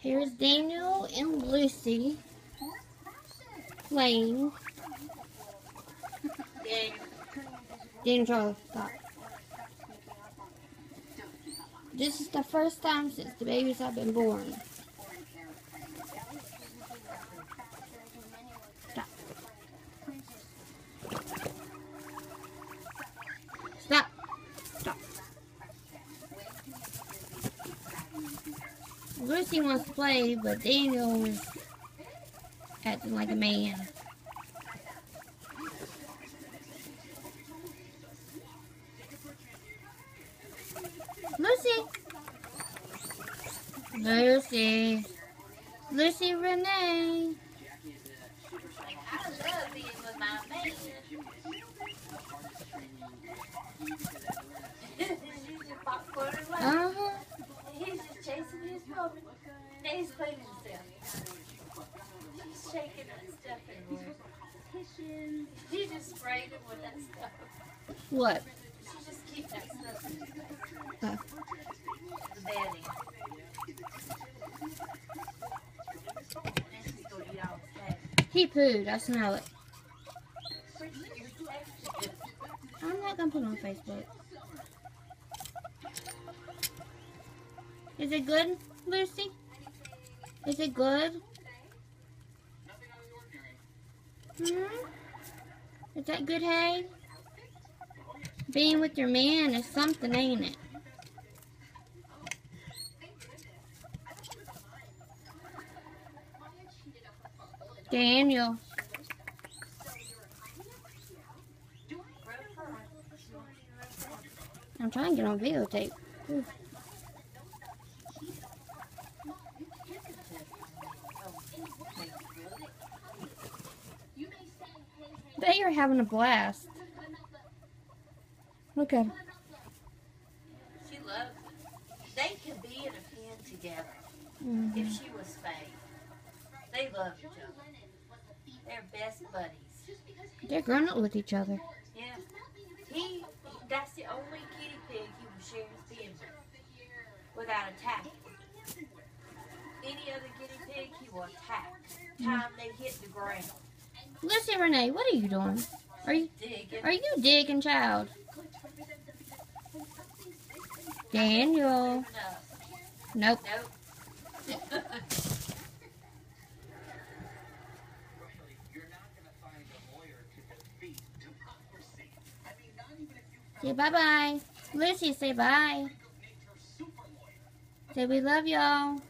Here's Daniel and Lucy playing. Daniel, stop. This is the first time since the babies have been born. Stop. Stop. Stop. Lucy wants to play, but Daniel is acting like a man. Lucy Renee. I love being with my man. He's just chasing his woman. And he's cleaning himself. She's shaking that stuff everywhere. She just sprayed him with that stuff. What? She just keeps that stuff in his face. Oh. The bedding. He pooed, I smell it. I'm not gonna put it on Facebook. Is it good, Lucy? Is it good? Is that good, hey? Being with your man is something, ain't it? Daniel. I'm trying to get on videotape. Ooh. They are having a blast. Look at them. She loves it. They could be in a pen together if she was fake. They love each other. They're best buddies. They're grown up with each other. Yeah. That's the only guinea pig he will share his pen with without attacking. Any other guinea pig he will attack. Time they hit the ground. Lucy Renee, what are you doing? Are you digging, child? Daniel. Nope. Say bye-bye. Lucy, say bye. Say we love y'all.